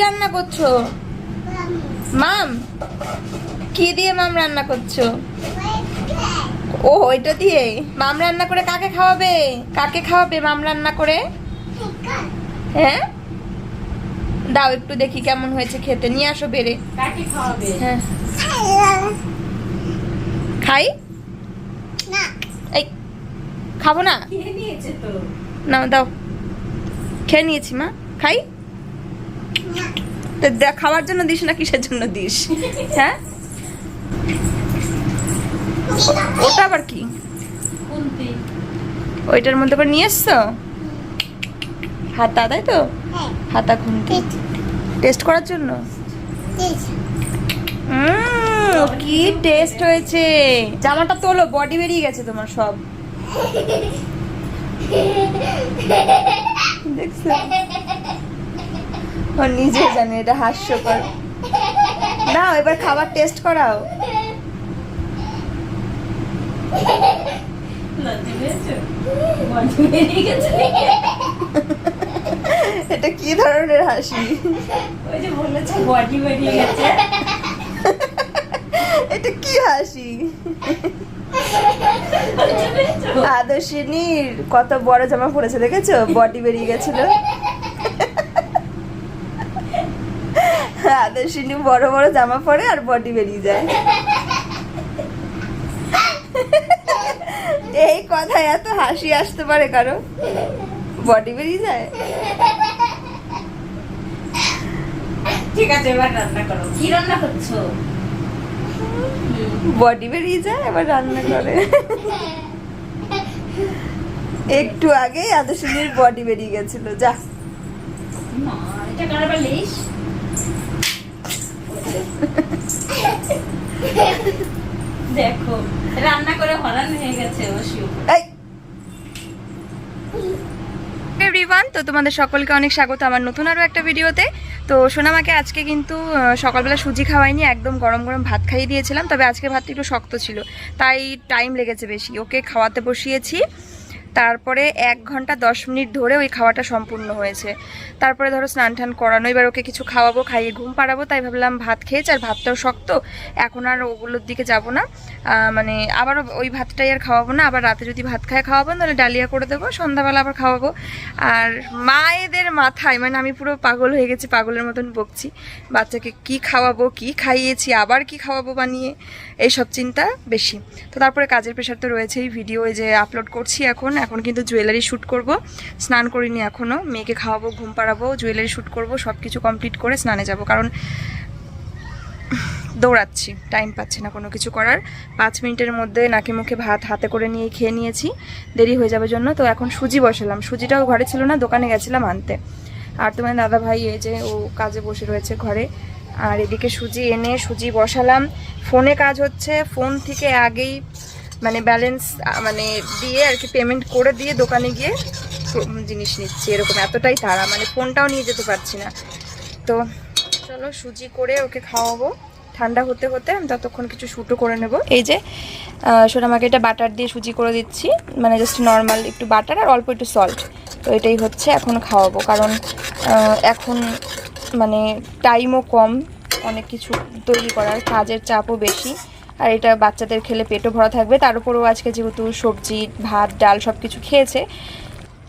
রান্না করছো? মাম, কি দিয়ে মাম রান্না করছো? ও ওইটা দিয়ে মাম রান্না করে কাকে খাওয়াবে? কাকে খাওয়াবে মাম রান্না করে? হ্যাঁ, দাও একটু দেখি কেমন হয়েছে খেতে। নিয়ে আসো বেড়ে। কাকে খাওয়াবে? হ্যাঁ, খাই না, এই খাবো না। খেয়ে নিয়েছে তো। নাও দাও। খেয়ে নিয়েছি মা, খাই। তো খাওয়ার জন্য দিস না কিসের জন্য দিস? হ্যাঁ, ওটা আবার কি? কোনটি? ওইটার মধ্যে আবার নিয়ে এসছো হাতা, তাই তো? হ্যাঁ, হাতা খুন্তি টেস্ট করার জন্য। দিস। কি টেস্ট হয়েছে। জামাটা তোলো, বডি বেরিয়ে গেছে তোমার সব। দেখছো, ও নিজে জানে এটা হাস্যকর। নাও এবার খাবার টেস্ট করাও। লজ্জা পেয়েছো? বডি বেরিয়ে গেছে নাকি? এটা কি ধরনের হাসি? ওই যে বলেছে বডি বেরিয়ে গেছে। এটা কি হাসি? লজ্জা পেয়েছো? আদর্শিনীর কত বড় জামা পড়েছে দেখেছো, বডি বেরিয়ে গেছিল। আদর্শিনী বড় বড় জামা পরে আর বডি বেরিয়ে যায়। এই কথায় এত হাসি আসতে পারে কারো? বডি বেরিয়ে যায়। ঠিক আছে, এবার রান্না করো। কি রান্না করছো? বডি বেরিয়ে যায় আবার রান্না করে। একটু আগে আদর্শিনীর বডি বেরিয়ে গেছিল। যা, মা, এটা কার বালিশ? দেখো, রান্না করে হরান হয়ে গেছে অবশ্যই। এই এভরিওয়ান, তো তোমাদের সকলকে অনেক স্বাগত আমার নতুন আরও একটা ভিডিওতে। তো সোনামাকে আজকে কিন্তু সকালবেলা সুজি খাওয়াইনি, একদম গরম গরম ভাত খাইয়ে দিয়েছিলাম। তবে আজকে ভাতটা একটু শক্ত ছিল, তাই টাইম লেগেছে বেশি। ওকে খাওয়াতে বসিয়েছি, তারপরে 1 ঘন্টা 10 মিনিট ধরে ওই খাওয়াটা সম্পূর্ণ হয়েছে। তারপরে ধরো স্নান টান করানো, এবার ওকে কিছু খাওয়াবো, খাইয়ে ঘুম পাড়াবো। তাই ভাবলাম ভাত খেয়েছে আর ভাতটাও শক্ত, এখন আর ওগুলোর দিকে যাব না। মানে আবারও ওই ভাতটাই আর খাওয়াবো না। আবার রাতে যদি ভাত খায় খাওয়াবো, নাহলে ডালিয়া করে দেবো, সন্ধ্যাবেলা আবার খাওয়াবো। আর মায়েদের মাথায় মানে আমি পুরো পাগল হয়ে গেছি, পাগলের মতন বকছি। বাচ্চাকে কি খাওয়াবো, কি খাইয়েছি, আবার কি খাওয়াবো বানিয়ে, এইসব চিন্তা বেশি। তো তারপরে কাজের প্রেশার তো রয়েছেই, ভিডিও যে আপলোড করছি এখন কিন্তু জুয়েলারি শ্যুট করব। স্নান করিনি এখনও, মেয়েকে খাওয়াবো, ঘুম পাড়াবো, জুয়েলারি শ্যুট করব, সব কিছু কমপ্লিট করে স্নানে যাব। কারণ দৌড়াচ্ছি, টাইম পাচ্ছি না কোনো কিছু করার। 5 মিনিটের মধ্যে নাকে মুখে ভাত হাতে করে নিয়ে খেয়ে নিয়েছি, দেরি হয়ে যাবে জন্য। তো এখন সুজি বসালাম, সুজিটাও ঘরে ছিল না, দোকানে গেছিলাম আনতে। আর তোমার দাদা ভাই এই যে ও কাজে বসে রয়েছে ঘরে। আর এদিকে সুজি এনে সুজি বসালাম। ফোনে কাজ হচ্ছে, ফোন থেকে আগেই মানে ব্যালেন্স মানে দিয়ে আর কি পেমেন্ট করে দিয়ে দোকানে গিয়ে জিনিস নিচ্ছি, এরকম এতটাই তাড়া, মানে ফোনটাও নিয়ে যেতে পারছি না। তো চলো সুজি করে ওকে খাওয়াবো, ঠান্ডা হতে হতে আমি ততক্ষণ কিছু শ্যুটও করে নেব। এই যে সোনামাকে এটা বাটার দিয়ে সুজি করে দিচ্ছি, মানে জাস্ট নর্মাল একটু বাটার আর অল্প একটু সল্ট। তো এটাই হচ্ছে এখন খাওয়াবো, কারণ এখন মানে টাইমও কম, অনেক কিছু তৈরি করার, কাজের চাপও বেশি। আর এটা বাচ্চাদের খেলে পেটও ভরা থাকবে, তার উপরেও আজকে যেহেতু সবজি ভাত ডাল সব কিছু খেয়েছে,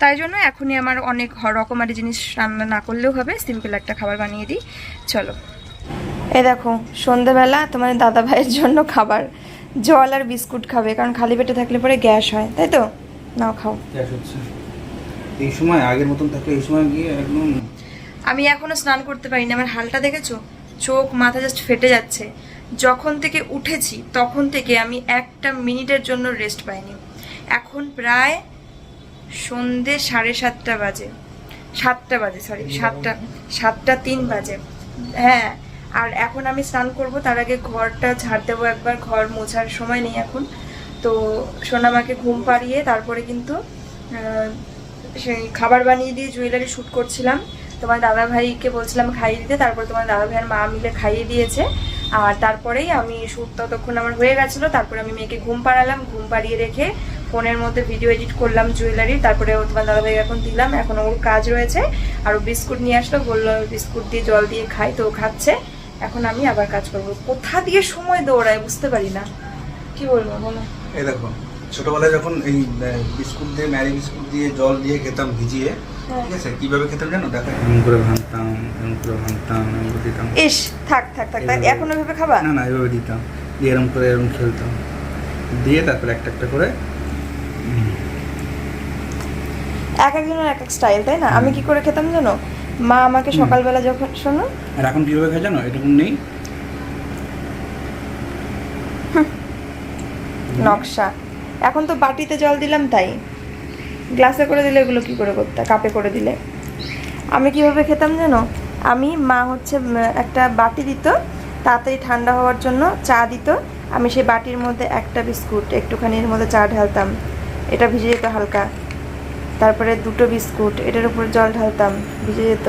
তাই জন্য এখনই আমার অনেক রকমারি জিনিস রান্না না করলেও হবে, সিম্পল একটা খাবার বানিয়ে দিই। চলো, এই দেখো সন্ধেবেলা তোমার দাদা ভাইয়ের জন্য খাবার, জল আর বিস্কুট খাবে, কারণ খালি পেটে থাকলে পরে গ্যাস হয়, তাই তো? নাও খাও। গ্যাস হচ্ছে এই সময়, আগের মতন থাকলে এই সময় গিয়ে একদম। আমি এখনো স্নান করতে পারিনি, আমার হালটা দেখেছো, চোখ মাথা জাস্ট ফেটে যাচ্ছে। যখন থেকে উঠেছি তখন থেকে আমি একটা মিনিটের জন্য রেস্ট পাইনি। এখন প্রায় সন্ধে 7:30 বাজে, 7টা বাজে, সরি 7:03 বাজে। হ্যাঁ, আর এখন আমি স্নান করব, তার আগে ঘরটা ঝাড় দেবো একবার, ঘর মোছার সময় নেই এখন। তো সোনামাকে ঘুম পাড়িয়ে তারপরে কিন্তু সেই খাবার বানিয়ে দিয়ে জুয়েলারি শ্যুট করছিলাম। তোমার দাদা ভাইকে বলছিলাম খাইয়ে দিতে, তারপরে তোমার দাদা ভাইয়ের মা মিলে খাইয়ে দিয়েছে। আর তারপরেই আমি শ্যুট ততক্ষণ আমার হয়ে গেছিলো, তারপরে আমি মেয়েকে ঘুম পাড়ালাম, ঘুম পাড়িয়ে রেখে ফোনের মধ্যে ভিডিও এডিট করলাম জুয়েলারি, তারপরে তোমার দাদাভাই এখন দিলাম, এখন ওর কাজ রয়েছে। আর ও বিস্কুট নিয়ে আসলো, বললো বিস্কুট দিয়ে জল দিয়ে খাই, তো ও খাচ্ছে। এখন আমি আবার কাজ করবো। কোথা দিয়ে সময় দৌড়ায় বুঝতে পারি না, কি বলবো বলো। এই দেখো, ছোটবেলায় যখন এই বিস্কুট দিয়ে ম্যারি বিস্কুট দিয়ে জল দিয়ে খেতাম ভিজিয়ে, ঠিক আছে, কিভাবে খেতাম জানো? দেখো, এরকম করে ভাঙতাম, এরকম করে ভাঙতাম, এরকম করে দিতাম। ইস, থাক থাক থাক, এখন ওইভাবে খাবা? না না, এইভাবে দিতাম, দিয়ে এরকম করে এরকম খেলতাম, দিয়ে তারপরে একটা একটা করে। এক একজনের এক এক স্টাইল, তাই না? আমি কি করে খেতাম জানো? মা আমাকে সকালবেলা যখন, শোনো, আর এখন কিভাবে খাই জানো? এরকম নেই নকশা। এখন তো বাটিতে জল দিলাম, তাই গ্লাসে করে দিলে এগুলো কি করে করতে, কাপে করে দিলে। আমি কিভাবে খেতাম জানো? আমি, মা হচ্ছে একটা বাটি দিত তাড়াতাড়ি ঠান্ডা হওয়ার জন্য, চা দিত, আমি সেই বাটির মধ্যে একটা বিস্কুট একটুখানি এর মধ্যে চা ঢালতাম, এটা ভিজে যেত হালকা, তারপরে দুটো বিস্কুট এটার উপর জল ঢালতাম, ভিজে যেত,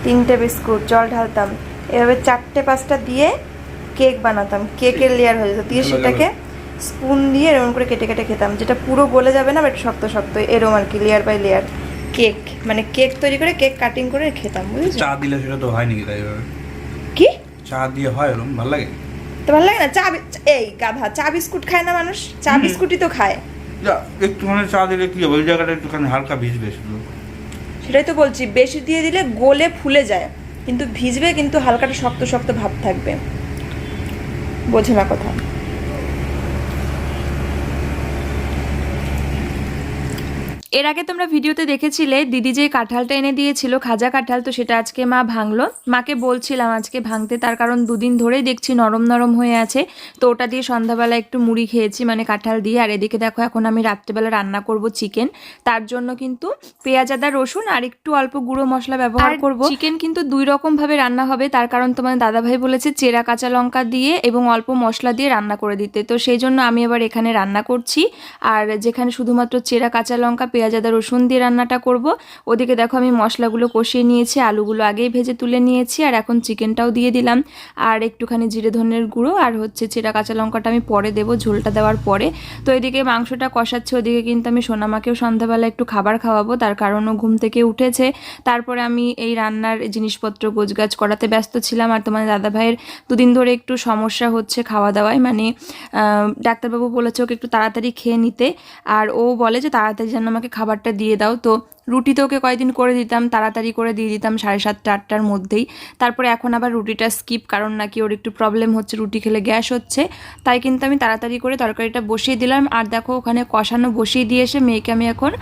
তিনটে বিস্কুট জল ঢালতাম, এভাবে 4-5টা দিয়ে কেক বানাতাম, কেকের লেয়ার হয়ে যেত, দিয়ে সেটাকে স্পুন দিয়ে এরকম করে কেটে কেটে খেতাম, যেটা পুরো গলে যাবে না, একটু শক্ত শক্ত এরকম আর কি, লেয়ার বাই লেয়ার কেক, মানে কেক তৈরি করে কেক কাটিং করে খেতাম, বুঝেছো? চা দিলে সেটা তো হয় নাকি? তাই কি চা দিয়ে হয় ওরকম? ভালো লাগে তো? ভালো লাগে না চা? এই গাধা, চা বিস্কুট খায় না মানুষ? চা বিস্কুটই তো খায়। একটুখানি চা দিলে কি হবে? ওই জায়গাটা একটুখানি হালকা ভিজবে শুধু। সেটাই তো বলছি, বেশি দিয়ে দিলে গলে ফুলে যায়, কিন্তু ভিজবে, কিন্তু হালকাটা শক্ত শক্ত ভাব থাকবে, বোঝে না কথা। এর আগে তোমরা ভিডিওতে দেখেছিলে দিদি যে কাঁঠালটা এনে দিয়েছিল, খাজা কাঁঠাল, তো সেটা আজকে মা ভাঙলো। মাকে বলছিলাম আজকে ভাঙতে, তার কারণ দুদিন ধরেই দেখছি নরম নরম হয়ে আছে, তো ওটা দিয়ে সন্ধ্যাবেলা একটু মুড়ি খেয়েছি, মানে কাঁঠাল দিয়ে। আর এদিকে দেখো, এখন আমি রাত্রেবেলা রান্না করব চিকেন, তার জন্য কিন্তু পেঁয়াজ আদা রসুন আর একটু অল্প গুঁড়ো মশলা ব্যবহার করব। চিকেন কিন্তু 2 রকম ভাবে রান্না হবে, তার কারণ তোমার দাদাভাই বলেছে চেরা কাঁচা লঙ্কা দিয়ে এবং অল্প মশলা দিয়ে রান্না করে দিতে, তো সেই জন্য আমি এবার এখানে রান্না করছি। আর যেখানে শুধুমাত্র চেরা কাঁচা লঙ্কা পেঁয়াজ আদা রসুন দিয়ে রান্নাটা করব, ওদিকে দেখো আমি মশলাগুলো কষিয়ে নিয়েছি, আলুগুলো আগেই ভেজে তুলে নিয়েছি, আর এখন চিকেনটাও দিয়ে দিলাম, আর একটুখানি জিরে ধনের গুঁড়ো আর হচ্ছে চেরা কাঁচা লঙ্কাটা আমি পরে দেবো, ঝোলটা দেওয়ার পরে। তো এদিকে মাংসটা কষাচ্ছে, ওদিকে কিন্তু আমি সোনামাকেও সন্ধ্যাবেলা একটু খাবার খাওয়াবো, তার কারণও ঘুম থেকে উঠেছে। তারপরে আমি এই রান্নার জিনিসপত্র গোছগাছ করাতে ব্যস্ত ছিলাম। আর তোমার দাদাভাইয়ের 2 দিন ধরে একটু সমস্যা হচ্ছে খাওয়া দাওয়ায়, মানে ডাক্তারবাবু বলেছে ওকে একটু তাড়াতাড়ি খেয়ে নিতে, আর ও বলে যে তাড়াতাড়ি যেন আমাকে খাবারটা দিয়ে দাও। তো রুটি তো ওকে কয়েকদিন করে দিতাম, তাড়াতাড়ি করে দিয়ে দিতাম 7:30-8টার মধ্যেই। তারপরে এখন আবার রুটিটা স্কিপ, কারণ নাকি ওর একটু প্রবলেম হচ্ছে, রুটি খেলে গ্যাস হচ্ছে, তাই কিন্তু আমি তাড়াতাড়ি করে তরকারিটা বসিয়ে দিলাম। আর দেখো ওখানে কষানো বসিয়ে দিয়ে এসে মেয়েকে আমি এখন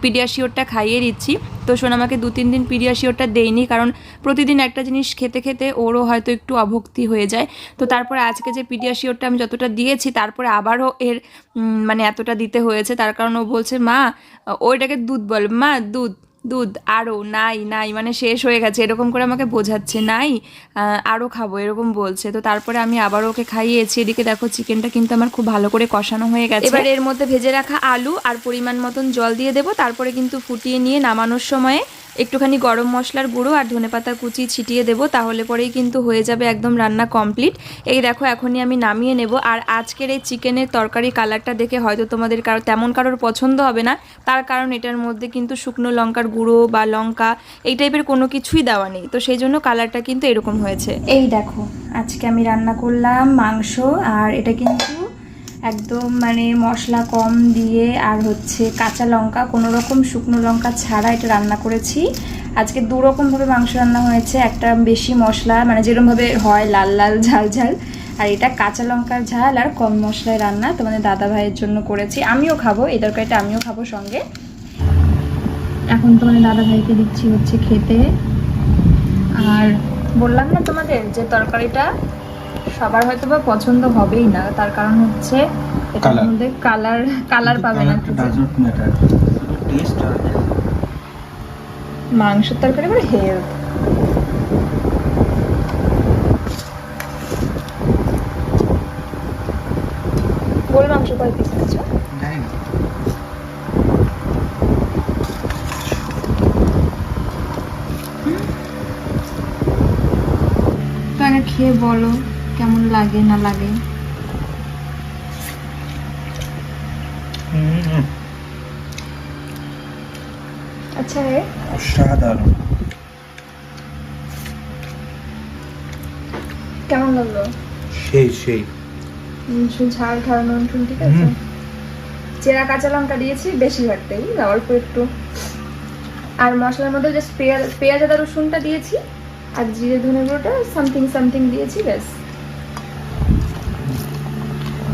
পিডিয়াশিওরটা খাইয়ে দিচ্ছি। তো সোনামাকে 2-3 দিন পিডিয়াশিওরটা দেইনি, কারণ প্রতিদিন একটা জিনিস খেতে খেতে ওরও হয়তো একটু অভক্তি হয়ে যায়। তো তারপরে আজকে যে পিডিয়াশিওরটা আমি যতটা দিয়েছি, তারপরে আবারও এর মানে এতটা দিতে হয়েছে, তার কারণ ও বলছে মা, ওইটাকে দুধ বল মা, দুধ দুধ আরও নাই নাই, মানে শেষ হয়ে গেছে, এরকম করে আমাকে বোঝাচ্ছে, নাই আরও খাবো এরকম বলছে। তো তারপরে আমি আবার ওকে খাইয়েছি। এদিকে দেখো চিকেনটা কিন্তু আমার খুব ভালো করে কষানো হয়ে গেছে। এবার এর মধ্যে ভেজে রাখা আলু আর পরিমাণ মতন জল দিয়ে দেবো, তারপরে কিন্তু ফুটিয়ে নিয়ে নামানোর সময়ে একটুখানি গরম মশলার গুঁড়ো আর ধনেপাতা কুচি ছিটিয়ে দেবো, তাহলে পরেই কিন্তু হয়ে যাবে একদম রান্না কমপ্লিট। এই দেখো এখনই আমি নামিয়ে নেব। আর আজকের এই চিকেনের তরকারি কালারটা দেখে হয়তো তোমাদের তেমন কারোর পছন্দ হবে না, তার কারণ এটার মধ্যে কিন্তু শুকনো লঙ্কার গুঁড়ো বা লঙ্কা এই টাইপের কোনো কিছুই দেওয়া নেই, তো সেই জন্য কালারটা কিন্তু এরকম হয়েছে। এই দেখো আজকে আমি রান্না করলাম মাংস, আর এটা কিন্তু একদম মানে মশলা কম দিয়ে আর হচ্ছে কাঁচা লঙ্কা, কোনো রকম শুকনো লঙ্কা ছাড়া এটা রান্না করেছি। আজকে 2 রকমভাবে মাংস রান্না হয়েছে, একটা বেশি মশলা মানে যেরকমভাবে হয় লাল লাল ঝাল ঝাল, আর এটা কাঁচা লঙ্কার ঝাল আর কম মশলায় রান্না। তো মানে দাদা ভাইয়ের জন্য করেছি, আমিও খাবো এই তরকারিটা, আমিও খাবো সঙ্গে। এখন তো মানে দাদা ভাইকে দিচ্ছি হচ্ছে খেতে। আর বললাম না তোমাদের যে তরকারিটা সবার হয়তো বা পছন্দ হবেই না, তার কারণ হচ্ছে এটার মধ্যে কালার পাবে না। মাংসের তরকারি মানে হেলথ। গোল মাংস কয় পিস আছে জানি না, তো আগে খেয়ে বলো কেমন লাগে না লাগে। अच्छा है। অসাধারণ। কেমন লাগলো? সেই সেই। নুন ঝাল ঝাল নুন টুন ঠিক আছে। চেরা কাঁচা লঙ্কা দিয়েছি বেশিরভাগটাই, অল্প একটু। আর মশলার মধ্যে জাস্ট পেঁয়াজ আদা রসুনটা দিয়েছি আর জিরে ধনে গুঁড়োটা সামথিং দিয়েছি, ব্যাস।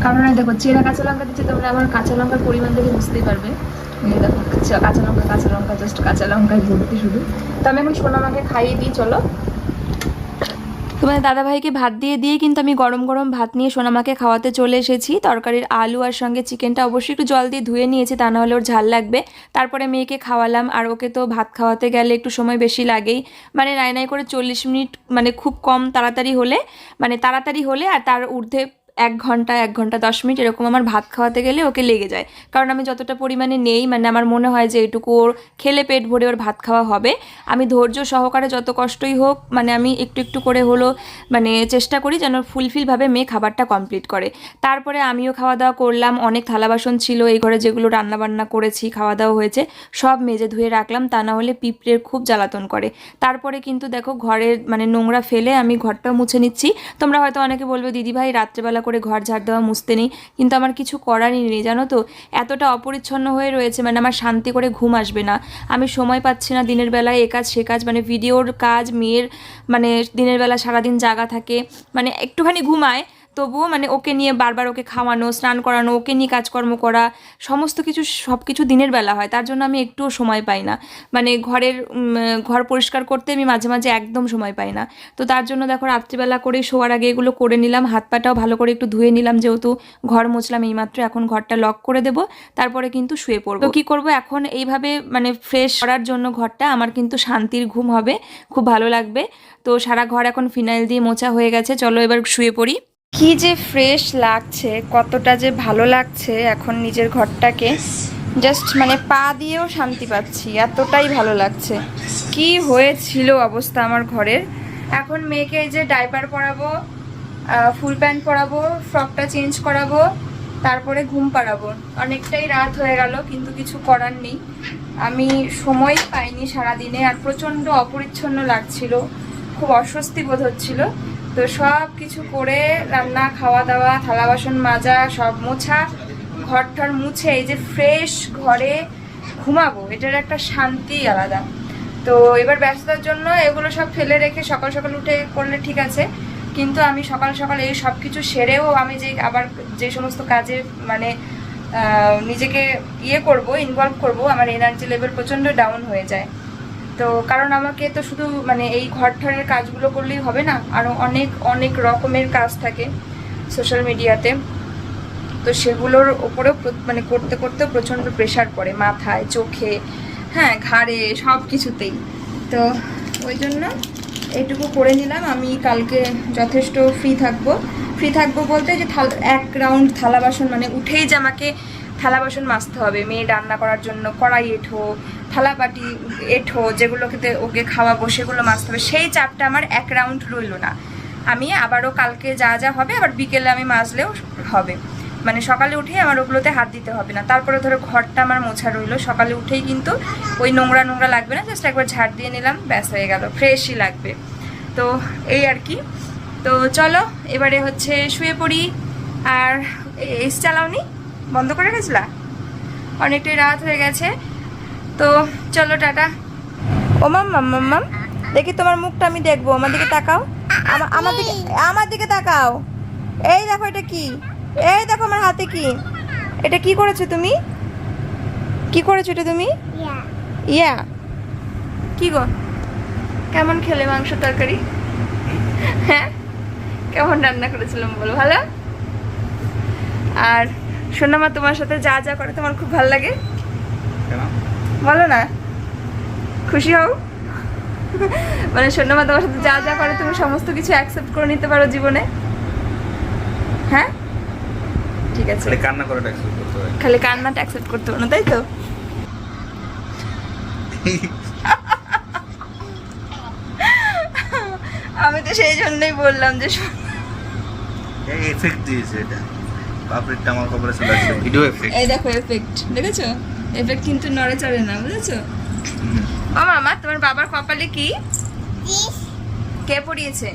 কারণ দেখো চেরা কাঁচা লঙ্কা দিচ্ছি, তোমরা আমার কাঁচা লঙ্কার পরিমাণ দেখে বুঝতেই পারবে। এই দেখো কাঁচা লঙ্কা জাস্ট কাঁচা লঙ্কায় ভর্তি শুধু। তো আমি এখন সোনামাকে খাইয়ে দিই, চলো। তোমাদের দাদাভাইকে ভাত দিয়ে কিন্তু আমি গরম গরম ভাত নিয়ে সোনামাকে খাওয়াতে চলে এসেছি। তরকারির আলু আর সঙ্গে চিকেনটা অবশ্যই একটু জল দিয়ে ধুয়ে নিয়েছি, তা নাহলে ওর ঝাল লাগবে। তারপরে মেয়েকে খাওয়ালাম, আর ওকে তো ভাত খাওয়াতে গেলে একটু সময় বেশি লাগেই, মানে নাই করে 40 মিনিট, মানে খুব কম তাড়াতাড়ি হলে আর তার ঊর্ধ্বে 1 ঘন্টা 10 মিনিট এরকম আমার ভাত খাওয়াতে গেলে ওকে লেগে যায়। কারণ আমি যতটা পরিমাণে নেই, মানে আমার মনে হয় যে এটুকু ওর খেলে পেট ভরে ওর ভাত খাওয়া হবে। আমি ধৈর্য সহকারে যত কষ্টই হোক, মানে আমি একটু করে হলো মানে চেষ্টা করি যেন ফুলফিলভাবে মেয়ে খাবারটা কমপ্লিট করে। তারপরে আমিও খাওয়া দাওয়া করলাম। অনেক থালা বাসন ছিল এই ঘরে, যেগুলো রান্নাবান্না করেছি, খাওয়া দাওয়া হয়েছে, সব মেজে ধুয়ে রাখলাম, তা না হলে পিঁপড়ের খুব জ্বালাতন করে। তারপরে কিন্তু দেখো ঘরের মানে নোংরা ফেলে আমি ঘরটা মুছে নিচ্ছি। তোমরা হয়তো অনেকে বলবে দিদিভাই রাত্রেবেলা করে ঘর ঝাড় দেওয়া মুছতে নেই, কিন্তু আমার কিছু করারই নেই জানো তো। এতটা অপরিচ্ছন্ন হয়ে রয়েছে, মানে আমার শান্তি করে ঘুম আসবে না। আমি সময় পাচ্ছি না দিনের বেলায় এ কাজ সে কাজ, মানে ভিডিওর কাজ, মেয়ের মানে দিনের বেলা সারাদিন জাগা থাকে, মানে একটুখানি ঘুমায় তবুও মানে ওকে নিয়ে বারবার ওকে খাওয়ানো, স্নান করানো, ওকে নিয়ে কাজকর্ম করা, সব কিছু দিনের বেলা হয়, তার জন্য আমি একটুও সময় পাই না। মানে ঘর পরিষ্কার করতে আমি মাঝে একদম সময় পাই না। তো তার জন্য দেখো রাত্রিবেলা করে শোয়ার আগে এগুলো করে নিলাম। হাত পাটাও ভালো করে একটু ধুয়ে নিলাম, যেহেতু ঘর মুছলাম এইমাত্র। এখন ঘরটা লক করে দেব, তারপরে কিন্তু শুয়ে পড়বো। তো কী করবো এখন এইভাবে মানে ফ্রেশ করার জন্য ঘরটা আমার কিন্তু শান্তির ঘুম হবে, খুব ভালো লাগবে। তো সারা ঘর এখন ফিনাইল দিয়ে মোছা হয়ে গেছে, চলো এবার শুয়ে পড়ি। কি যে ফ্রেশ লাগছে, কতটা যে ভালো লাগছে এখন নিজের ঘরটাকে, জাস্ট মানে পা দিয়েও শান্তি পাচ্ছি, এতটাই ভালো লাগছে। কি হয়েছিল অবস্থা আমার ঘরের। এখন মেয়েকে এই যে ডাইপার পরাবো, ফুল প্যান্ট পরাবো, ফ্রকটা চেঞ্জ করাবো, তারপরে ঘুম পাড়াবো। অনেকটাই রাত হয়ে গেল, কিন্তু কিছু করার নেই, আমি সময় পাইনি সারাদিনে। আর প্রচণ্ড অপরিচ্ছন্ন লাগছিল, খুব অস্বস্তি বোধ হচ্ছিল। তো সব কিছু করে রান্না, খাওয়া দাওয়া, থালা বাসন মাজা, সব মোছা, ঘরটার মুছে এই যে ফ্রেশ ঘরে ঘুমাবো, এটার একটা শান্তি আলাদা। তো এবার ব্যস্ততার জন্য এগুলো সব ফেলে রেখে সকাল উঠে করলে ঠিক আছে, কিন্তু আমি সকাল এই সব কিছু সেরেও আমি যে সমস্ত কাজে মানে নিজেকে ইনভলভ করব, আমার এনার্জি লেভেল প্রচণ্ড ডাউন হয়ে যায়। তো কারণ আমাকে তো শুধু মানে এই ঘরটারের কাজগুলো করলেই হবে না, আরও অনেক রকমের কাজ থাকে সোশ্যাল মিডিয়াতে। তো সেগুলোর ওপরেও মানে করতে প্রচণ্ড প্রেশার পড়ে মাথায়, চোখে, হ্যাঁ ঘাড়ে, সব কিছুতেই। তো ওই জন্য এইটুকু করে নিলাম। আমি কালকে যথেষ্ট ফ্রি থাকবো বলতে যে 1 রাউন্ড থালা বাসন, মানে উঠেই যে আমাকে থালা বাসন মাজতে হবে মেয়ে রান্না করার জন্য, কড়াই এঁঠো, থালাবাটি এঁঠো, যেগুলোকে ওকে খাওয়াবো সেগুলো মাজতে হবে, সেই চাপটা আমার 1 রাউন্ড রইল না। আমি আবারও কালকে যা হবে আবার বিকেলে আমি মাজলেও হবে, মানে সকালে উঠেই আমার ওগুলোতে হাত দিতে হবে না। তারপরে ধরো ঘরটা আমার মোছা রইলো, সকালে উঠেই কিন্তু ওই নোংরা লাগবে না, জাস্ট একবার ঝাড় দিয়ে নিলাম, ব্যাস হয়ে গেল, ফ্রেশই লাগবে। তো এই আর কি। তো চলো এবারে হচ্ছে শুয়ে পড়ি। আর এসি চালাওনি, বন্ধ করে গেছিলা, অনেকটাই রাত হয়ে গেছে। তো চলো টাটা। ও মাম্মাম দেখি তোমার মুখটা আমি দেখবো, আমার দিকে তাকাও, আমার দিকে তাকাও। এই দেখো এটা কি, এই দেখো আমার হাতে কি, এটা কি করেছো তুমি, এটা তুমি? ইয়া কি গো, কেমন খেলে মাংস তরকারি? হ্যাঁ কেমন রান্না করেছিলাম বলো, ভালো? আর সোনামা তোমার সাথে যা করে তোমার খুব ভালো লাগে, বলো না, খুশি হও? মানে সোনামা তোমার সাথে যা করে তুমি সমস্ত কিছু অ্যাকসেপ্ট করে নিতে পারো জীবনে? হ্যাঁ ঠিক আছে, খালি কান্নাটা অ্যাকসেপ্ট করতে পারো না, তাই তো? আমি তো সেই জন্যই বললাম যে এফেক্ট দিয়েছে এটা, পাপড়িটা আমার কপালে চলে আসছে, ভিডিও এফেক্ট। এই দেখো এফেক্ট, দেখেছো? এফেক্ট কিন্তু নড়ে চড়ে না, বুঝেছো? ও মামা, তোমার বাবার কপালে কি? দিস কে পড়িয়েছে?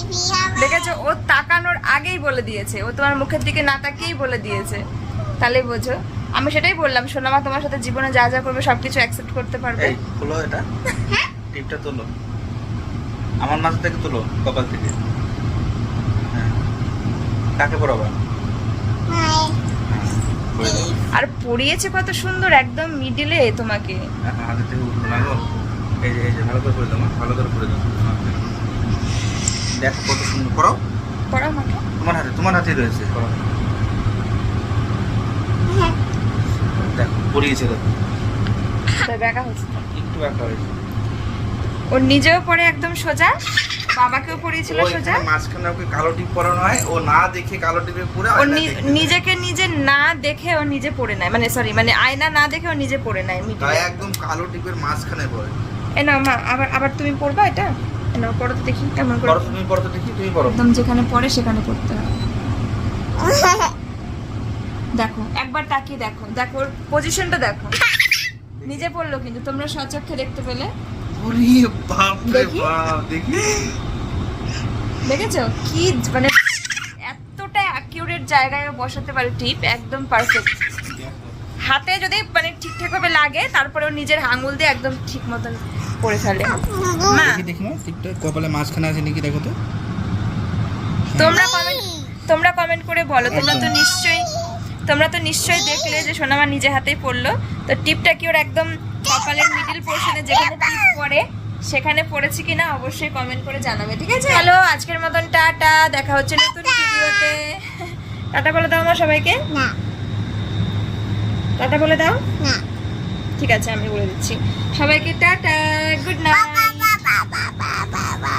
বিয়া দেখেছো, ও তাকানোর আগেই বলে দিয়েছে, ও তোমার মুখের দিকে না তাকিয়েই বলে দিয়েছে। তাহলে বোঝো, আমি সেটাই বললাম, সোনামা তোমার সাথে জীবনে যা যা করবে সবকিছু অ্যাকসেপ্ট করতে পারবে। এই খোলো এটা, টিপটা তোলো, আমার মাথা থেকে তোলো, কপাল থেকে। হ্যাঁ, কাকে পড়াবা? হাই পড়ে দাও। আর পড়িয়েছে কত সুন্দর, একদম মিডিলে তোমাকে। হাতে থেকে উঠলো না গো। এই যে ভালো করে পড়ে দাও, মা, ভালো করে পড়ে দাও। দেখো কত সুন্দর, পড়াও। পড়াও মাকে। তোমার হাতেই রয়েছে, পড়াও। দেখো পড়িয়েছে, দেখো সেটা দেখা হচ্ছে তো। একটু একা হয়েছে। ও নিজেও পড়ে একদম সোজা, বাবাকেও পড়িয়েছিল ও সোজা। এখানে মাঝখানে ওকে কালো টিপ পরানো হয়, ও না দেখে কালো টিপে পরে ও নিজেকে নিজে না দেখে ও নিজে পড়ে নেয়, মানে সরি, মানে আয়না না দেখে ও নিজে পড়ে নেয় মিডিলে। গায়ে একদম কালো টিপের মাঝখানে পড়ে। এ নাও মা, আবার তুমি পড়বা এটা? এ নাও, পড়ো তো দেখি কেমন করে। পড়ো, তুমি পড়ো তো দেখি, তুমি পড়ো। একদম যেখানে পড়ে সেখানে পড়তে হবে। দেখো একবার তাকিয়ে দেখো, দেখো ওর পজিশনটা দেখো। নিজে পড়লো কিন্তু তোমরা সচক্ষে দেখতে পেলে। ওরে বাপ রে দেখি। বাপ, দেখি। দেখেছো কি মানে এতটা অ্যাকিউরেট জায়গায় ও বসাতে পারে টিপ, একদম পারফেক্ট। হাতে যদি মানে ঠিকঠাক ভাবে লাগে, তারপরে ও নিজের আঙুল দিয়ে একদম ঠিক মতন করে ফেলে। মা, দেখি দেখি মা, টিপটা কপালে মাঝখানে আছে নাকি দেখো তো। তোমরা কমেন্ট করে বলো। তোমরা তো নিশ্চয়ই দেখলে যে সোনামা নিজে হাতেই পড়লো। তো টিপটা কি ওর একদম কপালের মিডল পোর্শনে যেখানে টিপ পড়ে সেখানে পড়েছে কিনা অবশ্যই কমেন্ট করে জানাবে, ঠিক আছে? হ্যালো, আজকের মতন টাটা, দেখা হচ্ছে নতুন ভিডিওতে। টাটা বলে দাও আমার সবাইকে, না টাটা বলে দাও। না ঠিক আছে, আমি বলে দিচ্ছি সবাইকে টাটা, গুড নাইট। বাবা বাবা বাবা বাবা